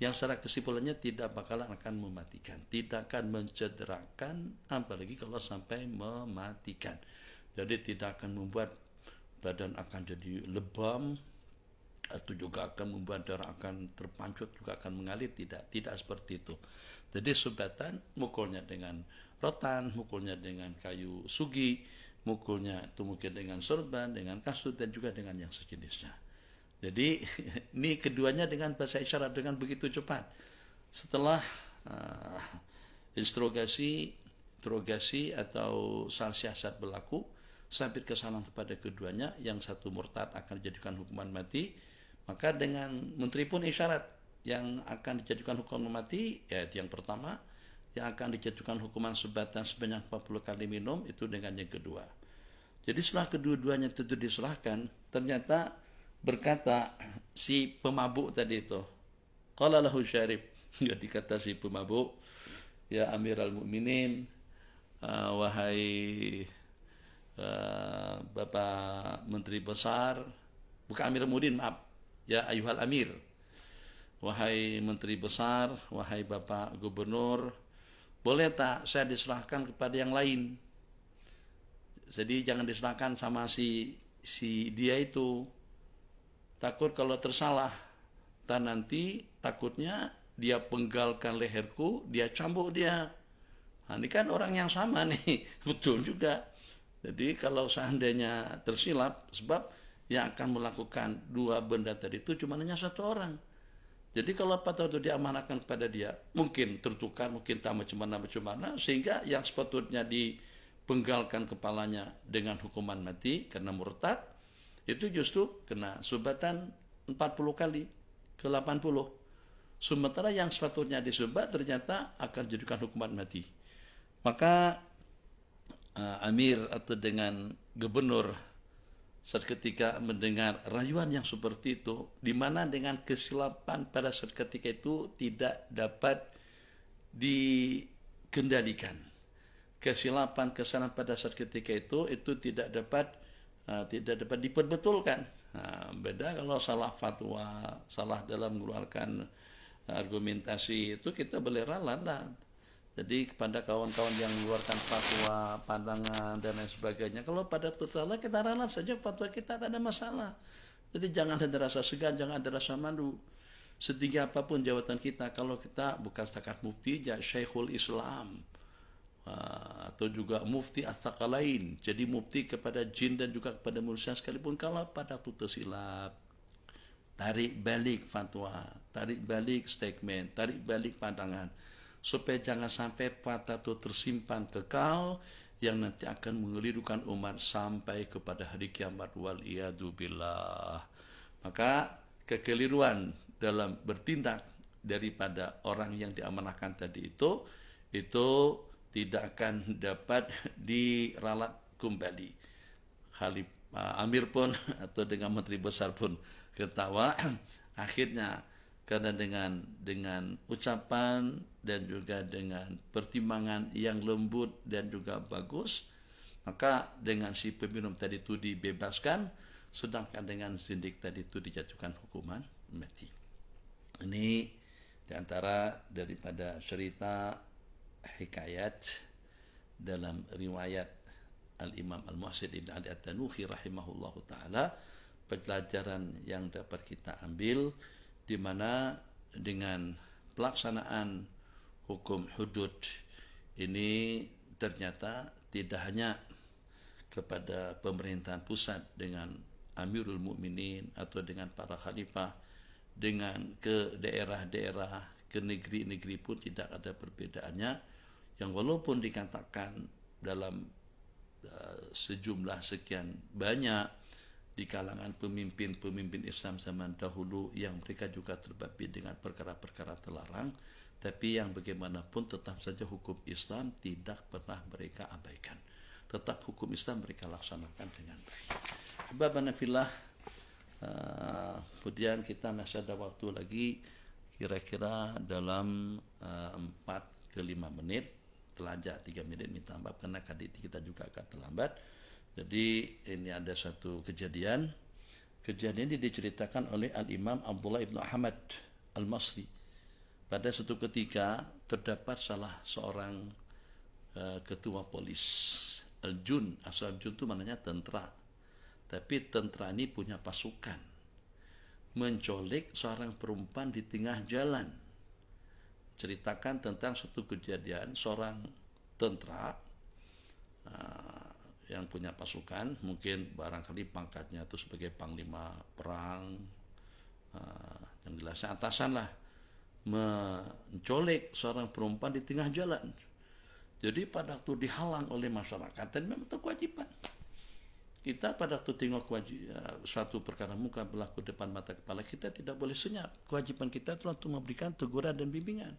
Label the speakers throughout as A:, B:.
A: yang secara kesimpulannya tidak bakalan akan mematikan, tidak akan mencederakan, apalagi kalau sampai mematikan. Jadi tidak akan membuat badan akan jadi lebam, atau juga akan membuat darah akan terpancut, juga akan mengalir. Tidak seperti itu. Jadi subatan mukulnya dengan rotan, mukulnya dengan kayu sugi, mukulnya itu mungkin dengan sorban, dengan kasut, dan juga dengan yang sejenisnya. Jadi ini keduanya dengan bahasa isyarat dengan begitu cepat. Setelah interogasi atau sal siasat berlaku, sampai kesalahan kepada keduanya, yang satu murtad akan dijadikan hukuman mati, maka dengan menteri pun isyarat yang akan dijatuhkan hukuman mati, yaitu yang pertama, yang akan dijatuhkan hukuman subatan sebanyak 40 kali minum, itu dengan yang kedua. Jadi setelah kedua-duanya itu diserahkan, ternyata berkata si pemabuk tadi itu, qala lahu syarib, jadi kata si pemabuk, ya Amirul Mukminin, wahai Bapak Menteri Besar, bukan Amirul Mukminin, maaf, ya ayuhal Amir, wahai Menteri Besar, wahai Bapak Gubernur, boleh tak saya diserahkan kepada yang lain? Jadi jangan diserahkan sama si dia itu. Takut kalau tersalah, dan nanti takutnya dia penggalkan leherku, dia cambuk dia. Nah, ini kan orang yang sama nih, betul juga. Jadi kalau seandainya tersilap, sebab yang akan melakukan dua benda tadi itu cuma hanya satu orang. Jadi kalau patah itu diamanahkan kepada dia, mungkin tertukar, mungkin tak macam-mana, sehingga yang sepatutnya dipenggalkan kepalanya dengan hukuman mati karena murtad, itu justru kena subatan 40 kali ke 80. Sementara yang sepatutnya disubat ternyata akan dijadikan hukuman mati. Maka Amir atau dengan gubernur saat ketika mendengar rayuan yang seperti itu, di mana dengan kesilapan pada saat ketika itu tidak dapat dikendalikan. Kesilapan, kesalahan pada saat ketika itu tidak dapat diperbetulkan. Nah, beda kalau salah fatwa, salah dalam mengeluarkan argumentasi, itu kita boleh ralat lah. Jadi kepada kawan-kawan yang mengeluarkan fatwa, pandangan dan lain sebagainya, kalau pada salah kita ralat saja fatwa kita, tak ada masalah. Jadi jangan ada rasa segan, jangan ada rasa malu. Setinggi apapun jabatan kita, kalau kita bukan setakat mufti, ya Syekhul Islam, atau juga mufti as-Saqalain, jadi mufti kepada jin dan juga kepada manusia sekalipun, kalau pada itu tersilap, tarik balik fatwa, tarik balik statement, tarik balik pandangan, supaya jangan sampai fatwa itu tersimpan kekal yang nanti akan mengelirukan umat sampai kepada hari kiamat, wal iyadu billah. Maka kekeliruan dalam bertindak daripada orang yang diamanahkan tadi itu tidak akan dapat diralat kembali. Amir pun atau dengan menteri besar pun ketawa. Akhirnya karena dengan ucapan dan juga dengan pertimbangan yang lembut dan juga bagus, maka dengan si peminum tadi itu dibebaskan, sedangkan dengan sindik tadi itu dijatuhkan hukuman mati. Ini diantara daripada cerita hikayat dalam riwayat Al-Imam Al-Muhsin Ibn Ali At-Tanuhi rahimahullahu ta'ala, pelajaran yang dapat kita ambil, di mana dengan pelaksanaan hukum hudud ini ternyata tidak hanya kepada pemerintahan pusat dengan Amirul Mukminin atau dengan para khalifah, dengan ke daerah-daerah, ke negeri-negeri pun tidak ada perbedaannya, yang walaupun dikatakan dalam sejumlah sekian banyak di kalangan pemimpin-pemimpin Islam zaman dahulu yang mereka juga terbabi dengan perkara-perkara terlarang, tapi yang bagaimanapun tetap saja hukum Islam tidak pernah mereka abaikan. Tetap hukum Islam mereka laksanakan dengan baik. Ahbabana fillah, kemudian kita masih ada waktu lagi kira-kira dalam 4 ke 5 menit, telanjak 3 menit minta maaf karena tadi kita juga agak terlambat. Jadi ini ada satu kejadian ini diceritakan oleh Al-Imam Abdullah ibn Ahmad Al-Masri pada suatu ketika terdapat salah seorang ketua polis Al-Jun. Asal Al-Jun itu maknanya tentara, tapi tentara ini punya pasukan, menculik seorang perempuan di tengah jalan. Ceritakan tentang suatu kejadian seorang tentara yang punya pasukan, mungkin barangkali pangkatnya itu sebagai panglima perang, yang jelasnya atasan lah, menculik seorang perempuan di tengah jalan. Jadi pada waktu dihalang oleh masyarakat, dan memang itu kewajiban kita pada waktu tengok suatu perkara muka berlaku depan mata kepala kita, tidak boleh senyap. Kewajiban kita adalah untuk memberikan teguran dan bimbingan.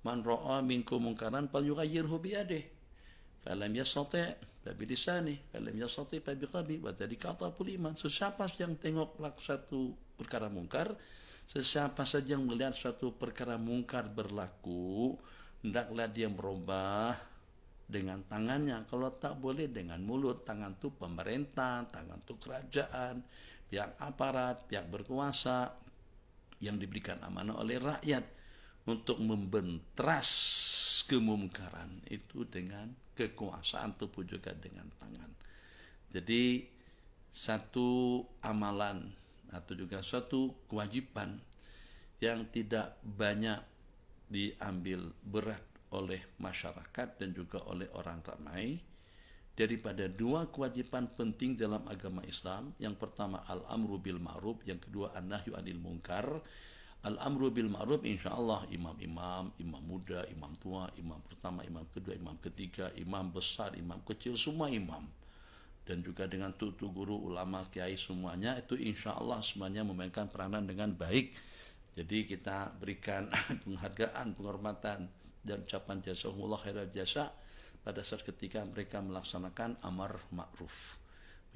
A: Man ra'a minkum munkaran falyughayyirhu biyadihi, falam yastati' fa bilisanihi, falam yastati' fa biqalbihi, wa dzalika adhaful iman. Sesiapa yang tengok satu perkara mungkar, sesiapa saja yang melihat suatu perkara mungkar berlaku, hendaklah dia merubah dengan tangannya. Kalau tak boleh dengan mulut. Tangan itu pemerintah, tangan itu kerajaan, pihak aparat, pihak berkuasa yang diberikan amanah oleh rakyat untuk membentras kemungkaran itu dengan kekuasaan ataupun juga dengan tangan. Jadi satu amalan atau juga suatu kewajiban yang tidak banyak diambil berat oleh masyarakat dan juga oleh orang ramai, daripada dua kewajiban penting dalam agama Islam. Yang pertama al-amru bil ma'ruf, yang kedua an-nahyu anil munkar. Al-amru bil ma'ruf insyaallah imam-imam, imam muda, imam tua, imam pertama, imam kedua, imam ketiga, imam besar, imam kecil, semua imam, dan juga dengan tutu guru, ulama, kiai, semuanya itu insyaallah semuanya memainkan peranan dengan baik. Jadi kita berikan penghargaan, penghormatan dan ucapan jazakumullah khairal jasa pada saat ketika mereka melaksanakan amar ma'ruf,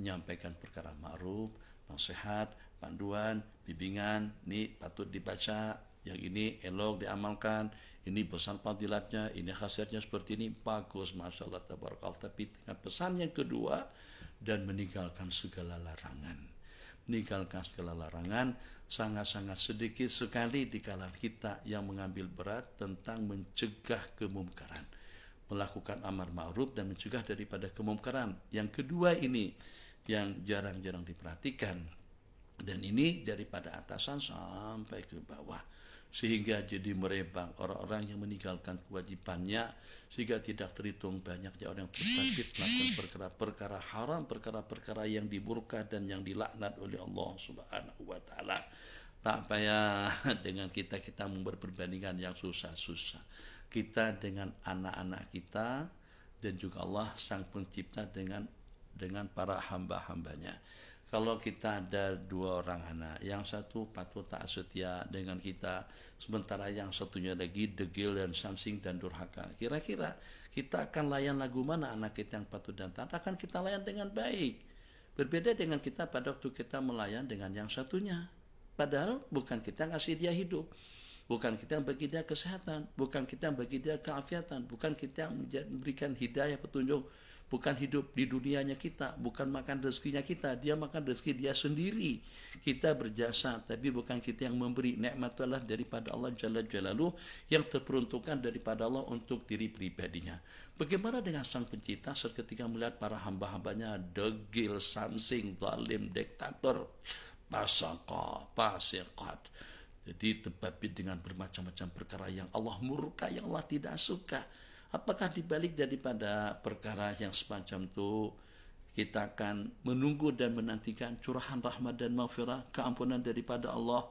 A: menyampaikan perkara ma'ruf, nasihat, panduan, bimbingan. Ini patut dibaca, yang ini elok diamalkan, ini besar fadilatnya, ini khasiatnya seperti ini, bagus, masya Allah, tabarakallah. Tapi dengan pesan yang kedua, dan meninggalkan segala larangan. Meninggalkan segala larangan sangat-sangat sedikit sekali di kalangan kita yang mengambil berat tentang mencegah kemungkaran, melakukan amar ma'ruf dan mencegah daripada kemungkaran. Yang kedua ini yang jarang-jarang diperhatikan, dan ini daripada atasan sampai ke bawah, sehingga jadi merebak orang-orang yang meninggalkan kewajibannya, sehingga tidak terhitung banyaknya orang yang berbangkit melakukan perkara-perkara haram, perkara-perkara yang dimurka dan yang dilaknat oleh Allah Subhanahu wa taala. Tak payah dengan kita membuat perbandingan yang susah-susah. Kita dengan anak-anak kita, dan juga Allah Sang Pencipta dengan para hamba-hambanya. Kalau kita ada dua orang anak, yang satu patut tak setia dengan kita, sementara yang satunya lagi degil dan samsing dan durhaka, kira-kira kita akan layan lagu mana anak kita yang patut dan taat? Akan kita layan dengan baik. Berbeda dengan kita pada waktu kita melayan dengan yang satunya. Padahal bukan kita ngasih dia hidup, bukan kita yang bagi dia kesehatan, bukan kita yang bagi dia keafiatan, bukan kita yang memberikan hidayah, petunjuk, bukan hidup di dunianya kita, bukan makan rezekinya kita, dia makan rezeki dia sendiri. Kita berjasa, tapi bukan kita yang memberi. Nikmat Allah daripada Allah Jalla Jalaluh, yang terperuntukkan daripada Allah untuk diri pribadinya. Bagaimana dengan Sang Pencipta seketika melihat para hamba-hambanya degil, samsing, zalim, diktator, fasiqat. Jadi terbabit dengan bermacam-macam perkara yang Allah murka, yang Allah tidak suka. Apakah dibalik daripada perkara yang semacam itu kita akan menunggu dan menantikan curahan rahmat dan maghfirah, keampunan daripada Allah?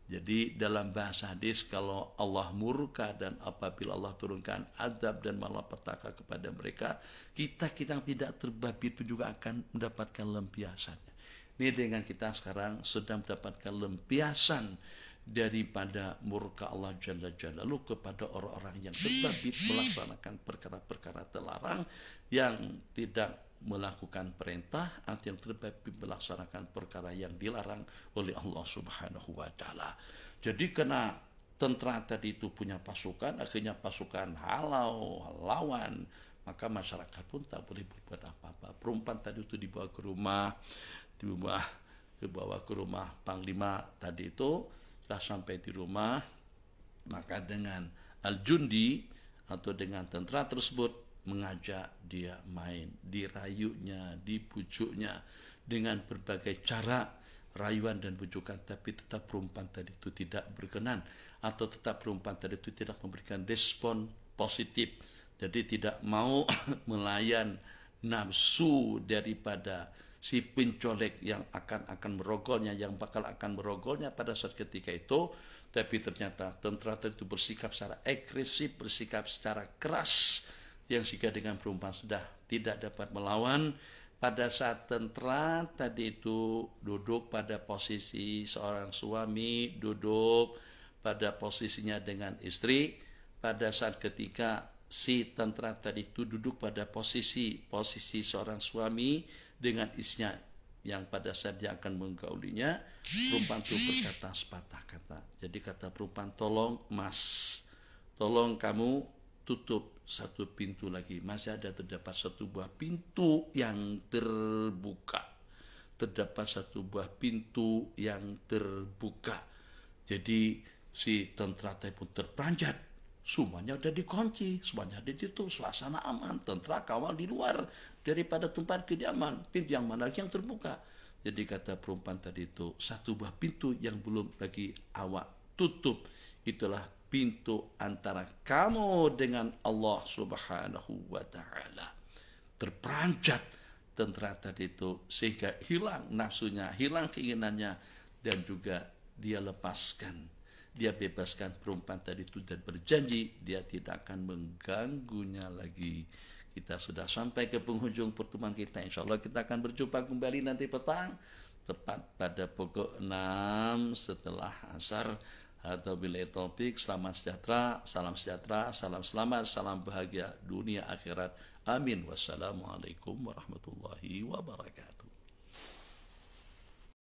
A: Jadi dalam bahasa hadis, kalau Allah murka dan apabila Allah turunkan azab dan malapetaka kepada mereka, kita yang tidak terbabit itu juga akan mendapatkan lempiasannya. Ini dengan kita sekarang sedang mendapatkan lempiasan daripada murka Allah Jalla Jalaluh kepada orang-orang yang terbabit melaksanakan perkara-perkara terlarang, yang tidak melakukan perintah, atau yang terbabit melaksanakan perkara yang dilarang oleh Allah Subhanahu wa taala. Jadi kena tentara tadi itu punya pasukan, akhirnya pasukan halau, lawan, maka masyarakat pun tak boleh berbuat apa-apa. Perempuan tadi itu dibawa ke rumah, panglima tadi itu. Setelah sampai di rumah, Maka dengan al-jundi atau dengan tentara tersebut mengajak dia main, dirayunya, dibujuknya dengan berbagai cara rayuan dan bujukan, tapi tetap perempuan tadi itu tidak berkenan, atau tetap perempuan tadi itu tidak memberikan respon positif. Jadi tidak mau melayan nafsu daripada si pencolek yang akan merogolnya, yang bakal akan merogolnya pada saat ketika itu. Tapi ternyata tentara itu bersikap secara agresif, bersikap secara keras, yang sehingga dengan perempuan sudah tidak dapat melawan. Pada saat tentara tadi itu duduk pada posisi seorang suami, duduk pada posisinya dengan istri. Pada saat ketika si tentara tadi itu duduk pada posisi seorang suami dengan istrinya, yang pada saat dia akan menggaulinya, perempuan itu berkata sepatah kata. Jadi kata perempuan, tolong mas, tolong kamu tutup satu pintu lagi. Masih ada terdapat satu buah pintu yang terbuka. Terdapat satu buah pintu yang terbuka. Jadi si tentara pun terperanjat. Semuanya udah dikunci, semuanya ditutup, suasana aman, tentara kawal di luar daripada tempat kediaman. Pintu yang mana lagi yang terbuka? Jadi kata perempuan tadi itu, satu buah pintu yang belum lagi awak tutup, itulah pintu antara kamu dengan Allah Subhanahu wa ta'ala. Terperanjat tentara tadi itu sehingga hilang nafsunya, hilang keinginannya, dan juga dia lepaskan, dia bebaskan perempuan tadi itu dan berjanji dia tidak akan mengganggunya lagi. Kita sudah sampai ke penghujung pertemuan kita. Insya Allah kita akan berjumpa kembali nanti petang, tepat pada pukul 6 setelah asar. Atau bila topik, selamat sejahtera, salam selamat, salam bahagia dunia akhirat. Amin. Wassalamualaikum warahmatullahi wabarakatuh.